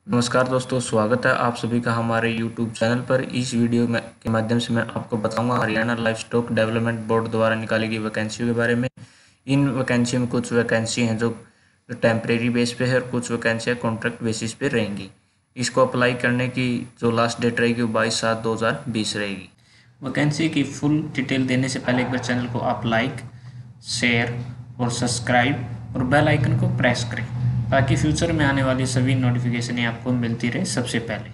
नमस्कार दोस्तों, स्वागत है आप सभी का हमारे YouTube चैनल पर। इस वीडियो में के माध्यम से मैं आपको बताऊंगा Haryana live stock development board द्वारा निकाली गई वैकेंसियों के बारे में। इन वैकेंसी में कुछ वैकेंसी हैं जो टेम्परेरी बेस पे है और कुछ वैकेंसियाँ कॉन्ट्रैक्ट बेसिस पे रहेंगी। इसको अप्लाई करने की जो लास्ट डेट रहेगी वो 22/7/2020 रहेगी। वैकेंसी की फुल डिटेल देने से पहले एक बार चैनल को आप लाइक, शेयर और सब्सक्राइब और बेल आइकन को प्रेस करें ताकि फ्यूचर में आने वाली सभी नोटिफिकेशन आपको मिलती रहे सबसे पहले।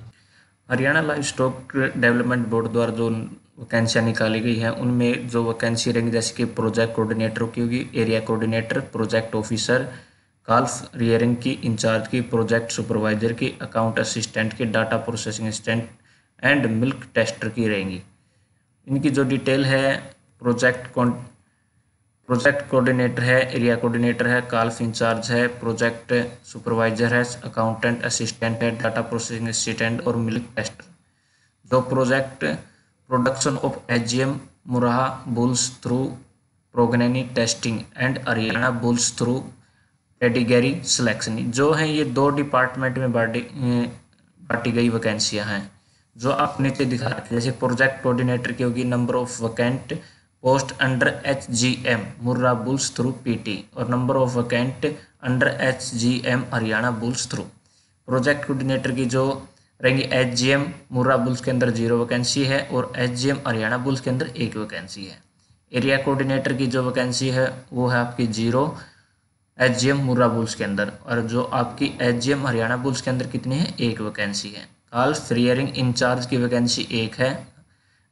Haryana live stock development board द्वारा जो वैकेंसियाँ निकाली गई हैं उनमें जो वैकेंसी रहेंगी जैसे कि प्रोजेक्ट कोऑर्डिनेटर की होगी, area coordinator, project officer, calf rearing की इंचार्ज की, प्रोजेक्ट सुपरवाइजर की, अकाउंट असिस्टेंट की, data processing assistant and milk tester की रहेंगी। इनकी जो डिटेल है प्रोजेक्ट कोऑर्डिनेटर है, एरिया कोऑर्डिनेटर है, काल्फ इंचार्ज है, प्रोजेक्ट सुपरवाइजर है, अकाउंटेंट असिस्टेंट है, डाटा प्रोसेसिंग असिस्टेंट और मिल्क टेस्टर। जो project production of HGM Murrah bulls through progeny testing and Haryana bulls through pedigree selection, जो है ये दो डिपार्टमेंट में बांटी गई वैकेंसियां हैं जो आप नीचे दिखा रहे हैं। जैसे प्रोजेक्ट कोऑर्डिनेटर की होगी number of vacant post under HGM Murrah bulls through PT और number of vacant under HGM Haryana bulls through. Project coordinator की जो रहेंगी एचजीएम मुर्रा बुल्स के अंदर 0 वैकेंसी है और एचजीएम हरियाणा बुल्स के अंदर 1 वैकेंसी है। एरिया कोऑर्डिनेटर की जो वैकेंसी है वो है आपकी 0 एचजीएम मुर्रा बुल्स के अंदर, और जो आपकी एचजीएम हरियाणा बुल्स के अंदर कितनी है, 1 वैकेंसी है। काल्फ रियरिंग इंचार्ज की वैकेंसी 1 है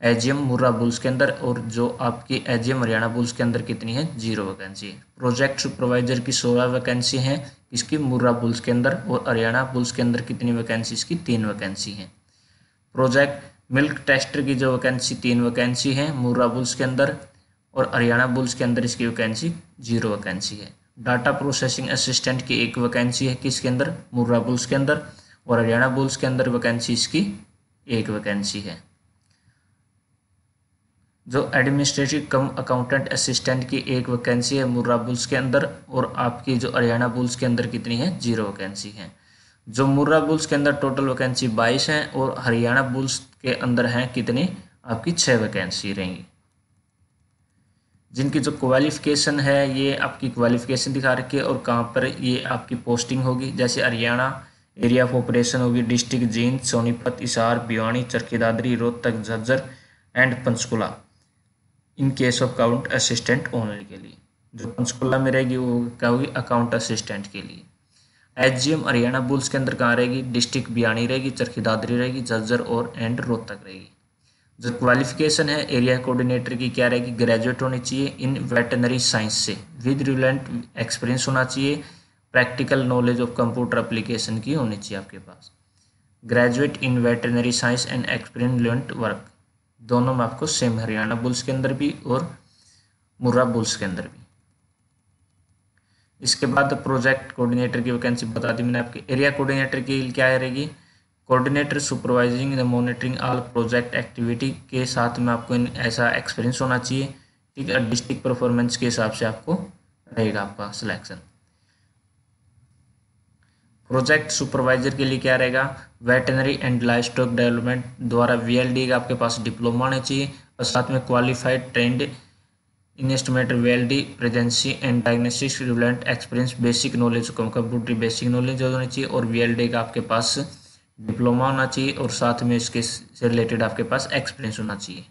एचजीएम मुर्रा बुल्स के अंदर, और जो आपकी एचजीएम हरियाणा बुल्स के अंदर कितनी है, 0 वैकेंसी है। प्रोजेक्ट सुपरवाइजर की 16 वैकेंसी है इसकी मुर्रा बुल्स के अंदर, और हरियाणा बुल्स के अंदर कितनी वैकेंसी, इसकी 3 वैकेंसी है। प्रोजेक्ट मिल्क टेस्टर की जो वैकेंसी 3 वैकेंसी है मुर्रा बुल्स के अंदर, और हरियाणा बुल्स के अंदर इसकी वैकेंसी 0 वैकेंसी है। डाटा प्रोसेसिंग असिस्टेंट की 1 वैकेंसी है किसके अंदर, मुर्रा बुल्स के अंदर, और हरियाणा बुल्स के अंदर वैकेंसी इसकी 1 वैकेंसी है। जो एडमिनिस्ट्रेटिव कम अकाउंटेंट असिस्टेंट की 1 वैकेंसी है मुर्रा बुल्स के अंदर, और आपकी जो हरियाणा बुल्स के अंदर कितनी है, 0 वैकेंसी है। जो मुर्रा बुल्स के अंदर टोटल वैकेंसी 22 है और हरियाणा बुल्स के अंदर हैं कितनी, आपकी 6 वैकेंसी रहेंगी। जिनकी जो क्वालिफिकेशन है ये आपकी क्वालिफिकेशन दिखा रखी है और कहाँ पर ये आपकी पोस्टिंग होगी। जैसे हरियाणा एरिया ऑफ ऑपरेशन होगी district Jind, Sonipat, Hisar, Bhiwani, Charkhi Dadri, Rohtak, Jhajjar and Panchkula in case of account assistant only के लिए। जो पंचकुला में रहेगी वो क्या होगी, अकाउंट असिस्टेंट के लिए। एचजीएम हरियाणा बुल्स के अंदर कहाँ रहेगी, डिस्ट्रिक्ट भिवानी रहेगी, चरखी दादरी रहेगी, झज्जर और एंड रोहतक रहेगी। जो क्वालिफिकेशन है एरिया कोऑर्डिनेटर की क्या रहेगी, ग्रेजुएट होनी चाहिए इन वेटनरी साइंस से विद रिलेवेंट एक्सपीरियंस होना चाहिए, practical knowledge of computer application की होनी चाहिए आपके पास। Graduate in veterinary science and experience work, दोनों में आपको सेम, हरियाणा बुल्स के अंदर भी और मुर्रा बुल्स के अंदर भी। इसके बाद प्रोजेक्ट कोऑर्डिनेटर की वैकेंसी बता दी मैंने आपकी। एरिया कोऑर्डिनेटर की क्या रहेगी, coordinator supervising the monitoring all project activity के साथ में आपको ऐसा एक्सपीरियंस होना चाहिए, ठीक है। डिस्ट्रिक्ट परफॉर्मेंस के हिसाब से आपको रहेगा आपका सिलेक्शन। प्रोजेक्ट सुपरवाइजर के लिए क्या रहेगा, वेटनरी एंड लाइवस्टॉक डेवलपमेंट द्वारा वीएलडी का आपके पास डिप्लोमा होना चाहिए, और साथ में qualified trained investment VLD presence and diagnostics relevant experience, basic knowledge computer basic knowledge होनी चाहिए, और वीएलडी का आपके पास डिप्लोमा होना चाहिए, और साथ में इसके से रिलेटेड आपके पास एक्सपीरियंस होना चाहिए।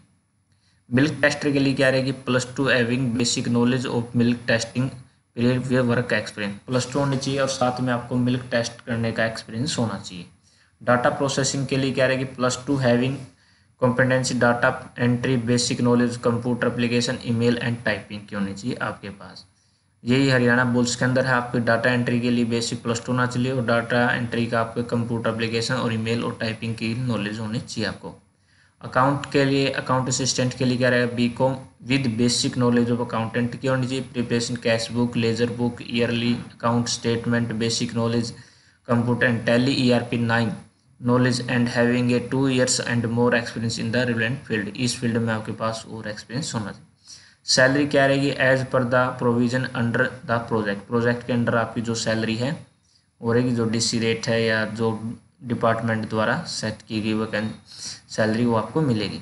मिल्क टेस्टर के लिए क्या रहेगी, +2 having basic knowledge of milk testing period work experience, +2 होनी चाहिए, और साथ में आपको मिल्क टेस्ट करने का एक्सपीरियंस होना चाहिए। डाटा प्रोसेसिंग के लिए क्या रहेगी, +2 having competency data entry basic knowledge computer application email and typing की होनी चाहिए आपके पास। यही हरियाणा बुल्स के अंदर है, आपके डाटा एंट्री के लिए बेसिक +2 होना चाहिए, और डाटा एंट्री का आपके कंप्यूटर एप्लीकेशन और ईमेल और टाइपिंग की नॉलेज होनी चाहिए आपको। अकाउंट के लिए, अकाउंट असिस्टेंट के लिए क्या रहेगा, BCom with basic knowledge of accountant की होनी चाहिए, preparation cash book, ledger book, yearly account statement, basic knowledge computer and Tally ERP 9 knowledge and having a 2 years and more experience in the relevant field, इस field में आपके पास और experience होना चाहिए। Salary क्या रहेगी, as per the provision under the project, project के under आपकी जो सैलरी है वो रहेगी, जो DC रेट है या जो डिपार्टमेंट द्वारा सेट की गई सैलरी वो आपको मिलेगी।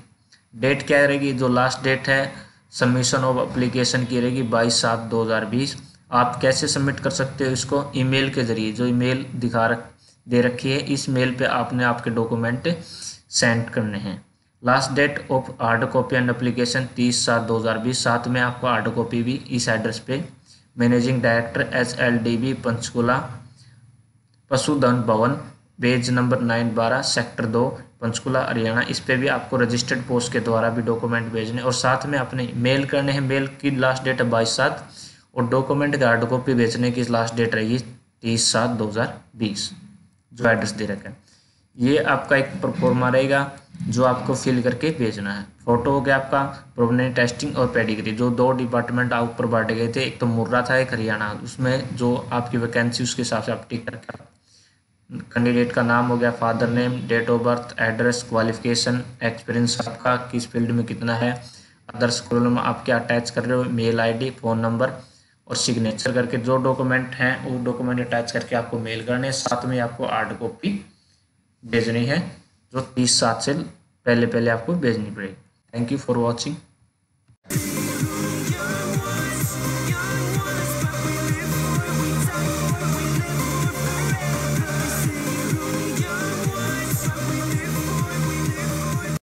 डेट क्या रहेगी, जो लास्ट डेट है सबमिशन ऑफ एप्लीकेशन की रहेगी 22/7/2020। आप कैसे सबमिट कर सकते हो इसको, ईमेल के जरिए, जो ईमेल दे रखी है इस मेल पे आपने आपके डॉक्यूमेंट सेंड करने हैं। Last date of hard copy and application 30/7/2020। साथ में आपको हार्ड कॉपी भी इस एड्रेस पे मैनेजिंग डायरेक्टर SLDB पंचकुला पशुधन भवन, page number 9/12 sector 2 Panchkula Haryana. इस पे भी आपको रजिस्टर्ड पोस्ट के द्वारा भी डॉक्यूमेंट भेजने और साथ में अपने मेल करने हैं। मेल की लास्ट डेट है 22/7 और डॉक्यूमेंट की हार्ड कॉपी भेजने की लास्ट डेट रहेगी 30/7/2020, जो एड्रेस दे रखा है। ये आपका एक प्रोफार्मा रहेगा जो आपको फिल करके भेजना है। फोटो हो गया आपका, प्रोविडेंट टेस्टिंग और पेडिग्री, जो 2 डिपार्टमेंट आप ऊपर बांटे गए थे, एक तो मुर्रा था एक हरियाणा, उसमें जो आपकी वैकेंसी उसके हिसाब से आप टिक करके कैंडिडेट का नाम हो गया, father name, date of birth, address, qualification, experience आपका किस फील्ड में कितना है, अदर्स कॉलम आप क्या अटैच कर रहे हो, मेल आईडी, फ़ोन नंबर और सिग्नेचर करके जो डॉक्यूमेंट हैं वो डॉक्यूमेंट अटैच करके आपको मेल करने। साथ में आपको हार्ड कॉपी भेजनी है जो 30/7 से पहले आपको भेजनी पड़ेगी। Thank you for watching.